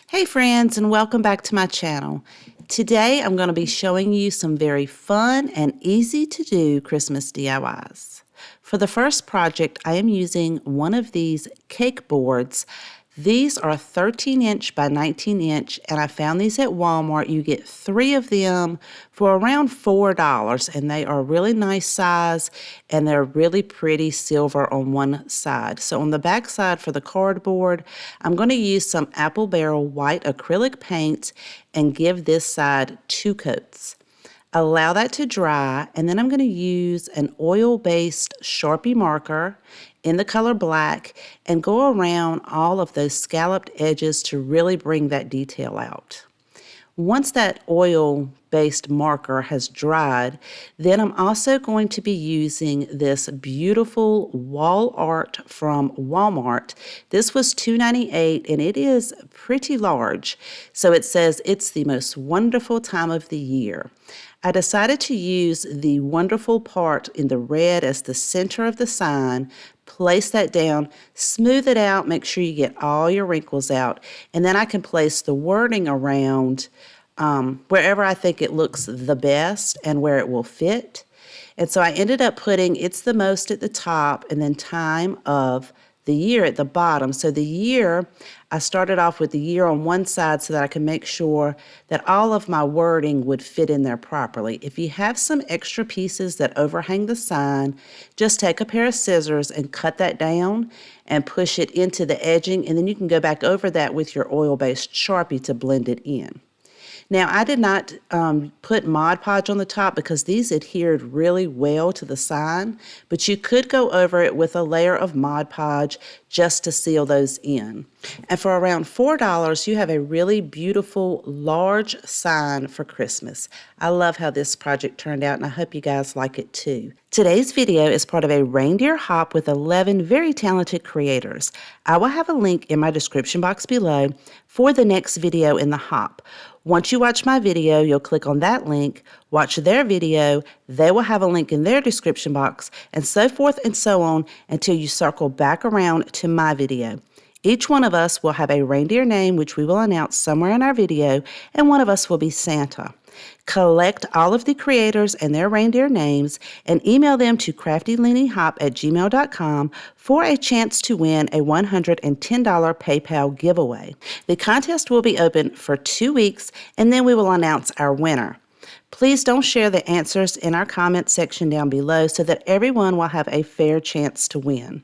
Hey friends, and welcome back to my channel. Today I'm going to be showing you some very fun and easy to do Christmas DIYs. For the first project, I am using one of these cake boards. These are 13-inch by 19-inch, and I found these at Walmart. You get 3 of them for around $4, and they are a really nice size, and they're really pretty silver on one side. So on the back side for the cardboard, I'm going to use some Apple Barrel white acrylic paint and give this side 2 coats. Allow that to dry, and then I'm going to use an oil-based Sharpie marker in the color black and go around all of those scalloped edges to really bring that detail out. Once that oil-based marker has dried, then I'm also going to be using this beautiful wall art from Walmart. This was $2.98 and it is pretty large. So it says it's the most wonderful time of the year. I decided to use the wonderful part in the red as the center of the sign, place that down, smooth it out, make sure you get all your wrinkles out, and then I can place the wording around wherever I think it looks the best and where it will fit. And so I ended up putting "It's the Most" at the top and then time of the year at the bottom. So the year, I started off with the year on one side so that I can make sure that all of my wording would fit in there properly. If you have some extra pieces that overhang the sign, just take a pair of scissors and cut that down and push it into the edging, and then you can go back over that with your oil-based Sharpie to blend it in. Now, I did not put Mod Podge on the top because these adhered really well to the sign, but you could go over it with a layer of Mod Podge just to seal those in. And for around $4, you have a really beautiful, large sign for Christmas. I love how this project turned out, and I hope you guys like it too. Today's video is part of a reindeer hop with 11 very talented creators. I will have a link in my description box below for the next video in the hop. Once you watch my video, you'll click on that link, watch their video, they will have a link in their description box, and so forth and so on until you circle back around to my video. Each one of us will have a reindeer name, which we will announce somewhere in our video, and one of us will be Santa. Collect all of the creators and their reindeer names and email them to craftyleanyhop@gmail.com for a chance to win a $110 PayPal giveaway. The contest will be open for 2 weeks, and then we will announce our winner. Please don't share the answers in our comment section down below so that everyone will have a fair chance to win.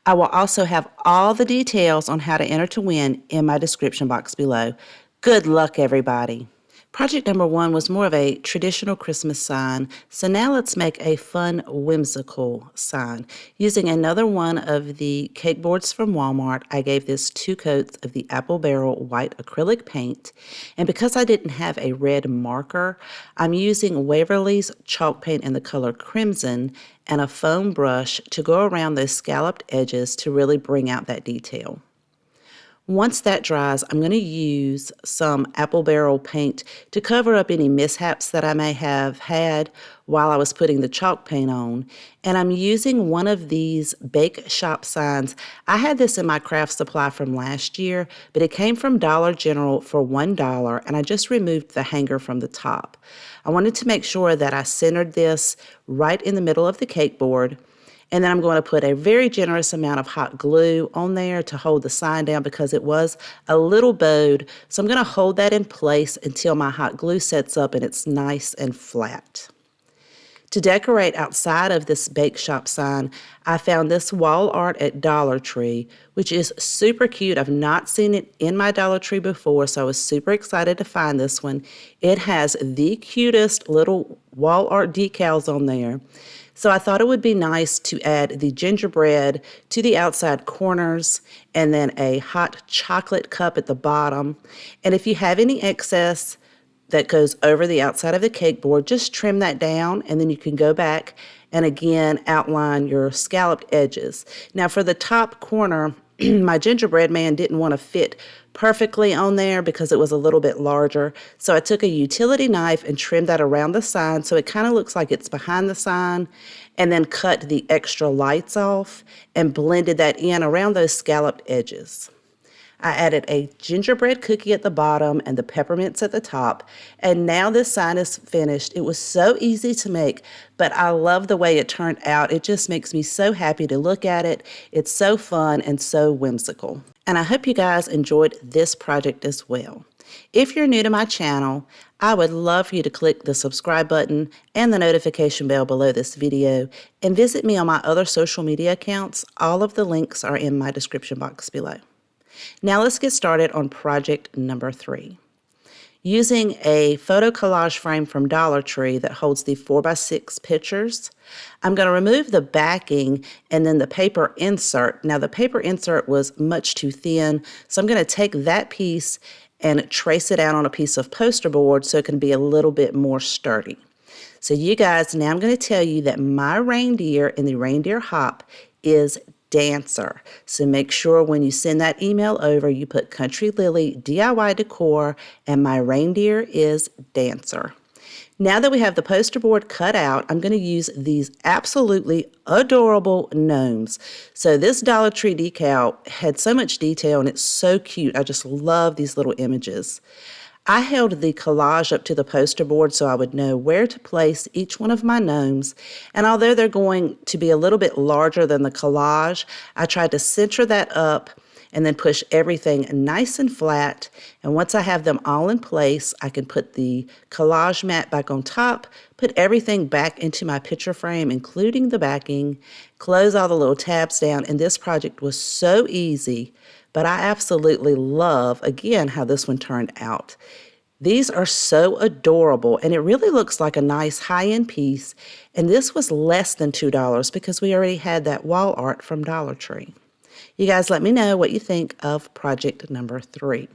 I will also have all the details on how to enter to win in my description box below. Good luck, everybody. Project number 1 was more of a traditional Christmas sign, so now let's make a fun whimsical sign. Using another one of the cake boards from Walmart, I gave this 2 coats of the Apple Barrel white acrylic paint, and because I didn't have a red marker, I'm using Waverly's chalk paint in the color crimson and a foam brush to go around those scalloped edges to really bring out that detail. Once that dries, I'm going to use some Apple Barrel paint to cover up any mishaps that I may have had while I was putting the chalk paint on. And I'm using one of these bake shop signs. I had this in my craft supply from last year, but it came from Dollar General for $1, and I just removed the hanger from the top. I wanted to make sure that I centered this right in the middle of the cake board. And then I'm going to put a very generous amount of hot glue on there to hold the sign down because it was a little bowed. So I'm going to hold that in place until my hot glue sets up and it's nice and flat. To decorate outside of this bake shop sign, I found this wall art at Dollar Tree, which is super cute. I've not seen it in my Dollar Tree before, so I was super excited to find this one. It has the cutest little wall art decals on there. So I thought it would be nice to add the gingerbread to the outside corners and then a hot chocolate cup at the bottom. And if you have any excess that goes over the outside of the cake board, just trim that down, and then you can go back and again outline your scalloped edges. Now for the top corner, my gingerbread man didn't want to fit perfectly on there because it was a little bit larger. So I took a utility knife and trimmed that around the sign so it kind of looks like it's behind the sign, and then cut the extra lights off and blended that in around those scalloped edges. I added a gingerbread cookie at the bottom and the peppermints at the top. And now this sign is finished. It was so easy to make, but I love the way it turned out. It just makes me so happy to look at it. It's so fun and so whimsical. And I hope you guys enjoyed this project as well. If you're new to my channel, I would love for you to click the subscribe button and the notification bell below this video and visit me on my other social media accounts. All of the links are in my description box below. Now let's get started on project number 3. Using a photo collage frame from Dollar Tree that holds the 4x6 pictures, I'm going to remove the backing and then the paper insert. Now the paper insert was much too thin, so I'm going to take that piece and trace it out on a piece of poster board so it can be a little bit more sturdy. So you guys, now I'm going to tell you that my reindeer in the reindeer hop is Dancer. So make sure when you send that email over, you put Country Lily DIY Decor and my reindeer is Dancer. Now that we have the poster board cut out, I'm going to use these absolutely adorable gnomes. So this Dollar Tree decal had so much detail and it's so cute. I just love these little images. I held the collage up to the poster board so I would know where to place each one of my gnomes. And although they're going to be a little bit larger than the collage, I tried to center that up and then push everything nice and flat. And once I have them all in place, I can put the collage mat back on top, put everything back into my picture frame, including the backing, close all the little tabs down. And this project was so easy. But I absolutely love, again, how this one turned out. These are so adorable, and it really looks like a nice high-end piece. And this was less than $2 because we already had that wall art from Dollar Tree. You guys let me know what you think of project number 3.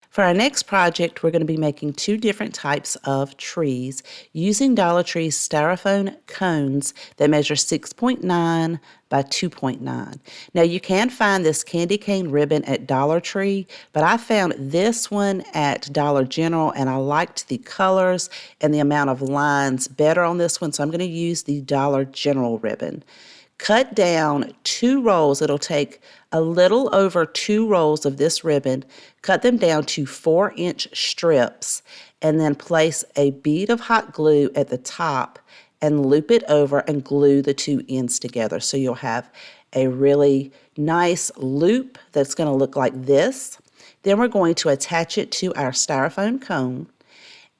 For our next project, we're going to be making 2 different types of trees using Dollar Tree's styrofoam cones that measure 6.9 by 2.9. Now you can find this candy cane ribbon at Dollar Tree, but I found this one at Dollar General and I liked the colors and the amount of lines better on this one, so I'm going to use the Dollar General ribbon. Cut down 2 rolls. It'll take a little over 2 rolls of this ribbon, cut them down to 4-inch strips, and then place a bead of hot glue at the top and loop it over and glue the 2 ends together. So you'll have a really nice loop that's going to look like this. Then we're going to attach it to our styrofoam cone.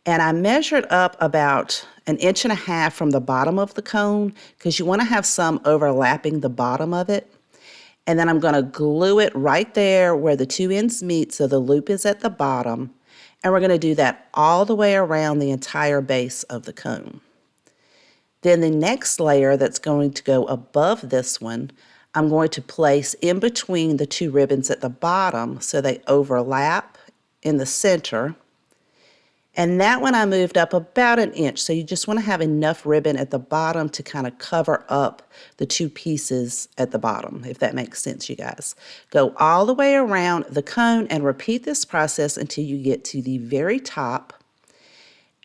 And I measured up about 1.5 inches from the bottom of the cone because you want to have some overlapping the bottom of it. And then I'm going to glue it right there where the 2 ends meet so the loop is at the bottom. And we're going to do that all the way around the entire base of the cone. Then the next layer that's going to go above this one, I'm going to place in between the 2 ribbons at the bottom so they overlap in the center. And that one I moved up about 1 inch, so you just want to have enough ribbon at the bottom to kind of cover up the 2 pieces at the bottom, if that makes sense, you guys. Go all the way around the cone and repeat this process until you get to the very top.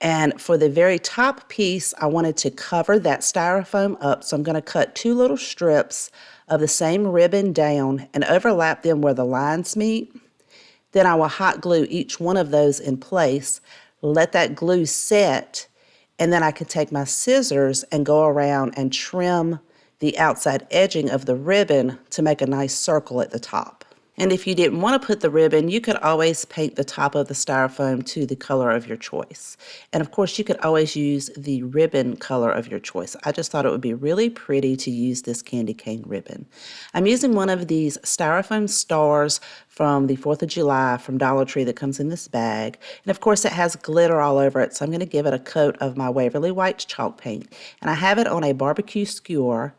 And for the very top piece, I wanted to cover that styrofoam up, so I'm going to cut 2 little strips of the same ribbon down and overlap them where the lines meet. Then I will hot glue each one of those in place. Let that glue set, and then I can take my scissors and go around and trim the outside edging of the ribbon to make a nice circle at the top. And if you didn't want to put the ribbon, you could always paint the top of the styrofoam to the color of your choice. And of course, you could always use the ribbon color of your choice. I just thought it would be really pretty to use this candy cane ribbon. I'm using one of these styrofoam stars from the 4th of July from Dollar Tree that comes in this bag. And of course, it has glitter all over it, so I'm going to give it a coat of my Waverly White chalk paint. And I have it on a barbecue skewer.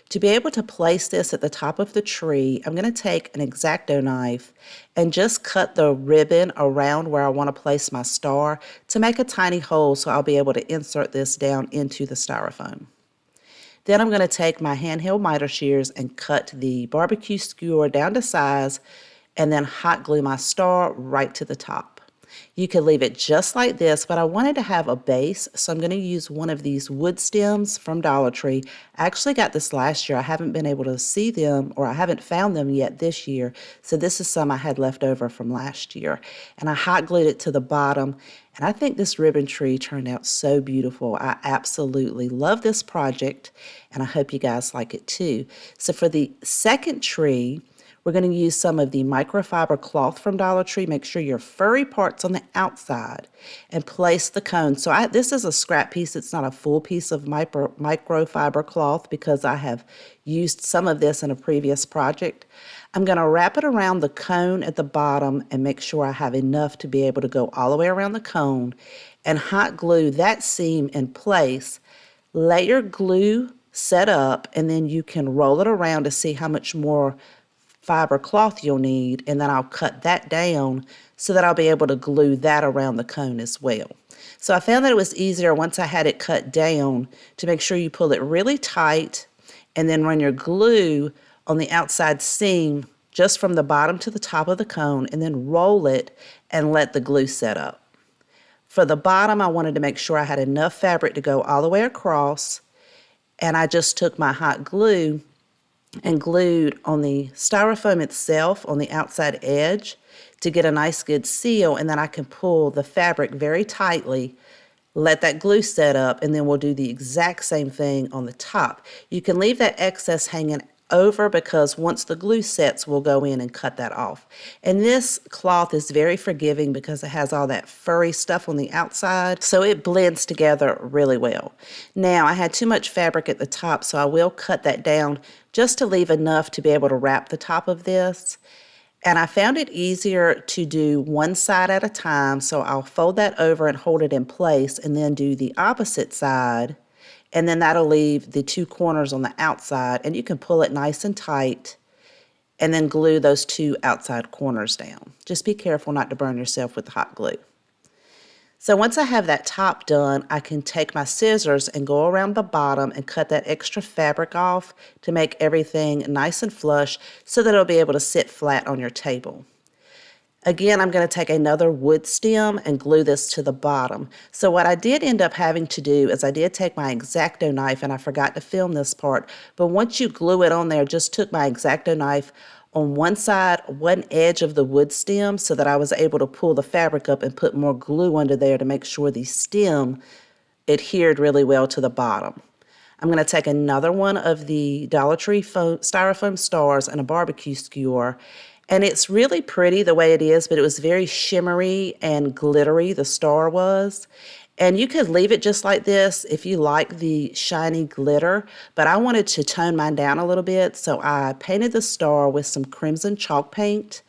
To be able to place this at the top of the tree, I'm going to take an X-Acto knife and just cut the ribbon around where I want to place my star to make a tiny hole so I'll be able to insert this down into the styrofoam. Then I'm going to take my handheld miter shears and cut the barbecue skewer down to size and then hot glue my star right to the top. You could leave it just like this, but I wanted to have a base, so I'm going to use one of these wood stems from Dollar Tree. I actually got this last year. I haven't been able to see them, or I haven't found them yet this year, so this is some I had left over from last year. And I hot glued it to the bottom, and I think this ribbon tree turned out so beautiful. I absolutely love this project, and I hope you guys like it too. So for the second tree, we're going to use some of the microfiber cloth from Dollar Tree. Make sure your furry part's on the outside and place the cone. So this is a scrap piece. It's not a full piece of microfiber cloth because I have used some of this in a previous project. I'm going to wrap it around the cone at the bottom and make sure I have enough to be able to go all the way around the cone and hot glue that seam in place. Let your glue set up, and then you can roll it around to see how much more fiber cloth you'll need, and then I'll cut that down so that I'll be able to glue that around the cone as well. So I found that it was easier once I had it cut down to make sure you pull it really tight and then run your glue on the outside seam just from the bottom to the top of the cone, and then roll it and let the glue set up. For the bottom, I wanted to make sure I had enough fabric to go all the way across, and I just took my hot glue and glued on the styrofoam itself on the outside edge to get a nice good seal, and then I can pull the fabric very tightly, let that glue set up, and then we'll do the exact same thing on the top. You can leave that excess hanging over because once the glue sets, we'll go in and cut that off. And this cloth is very forgiving because it has all that furry stuff on the outside, so it blends together really well. Now, I had too much fabric at the top, so I will cut that down just to leave enough to be able to wrap the top of this. And I found it easier to do one side at a time, so I'll fold that over and hold it in place and then do the opposite side. And then that'll leave the two corners on the outside, and you can pull it nice and tight and then glue those two outside corners down. Just be careful not to burn yourself with hot glue. So once I have that top done, I can take my scissors and go around the bottom and cut that extra fabric off to make everything nice and flush so that it'll be able to sit flat on your table. Again, I'm going to take another wood stem and glue this to the bottom. So what I did end up having to do is I did take my X-Acto knife, and I forgot to film this part, but once you glue it on there, just took my X-Acto knife on one side, one edge of the wood stem, so that I was able to pull the fabric up and put more glue under there to make sure the stem adhered really well to the bottom. I'm going to take another one of the Dollar Tree styrofoam stars and a barbecue skewer. And it's really pretty the way it is, but it was very shimmery and glittery, the star was. And you could leave it just like this if you like the shiny glitter, but I wanted to tone mine down a little bit, so I painted the star with some crimson chalk paint,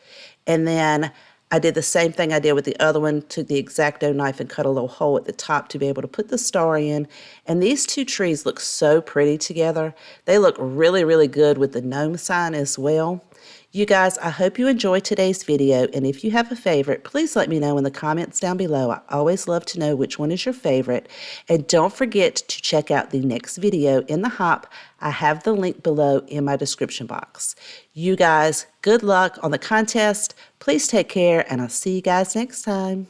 and then I did the same thing I did with the other one, took the X-Acto knife and cut a little hole at the top to be able to put the star in. And these two trees look so pretty together. They look really, really good with the gnome sign as well. You guys, I hope you enjoyed today's video, and if you have a favorite, please let me know in the comments down below. I always love to know which one is your favorite. And don't forget to check out the next video in the hop. I have the link below in my description box. You guys, good luck on the contest. Please take care, and I'll see you guys next time.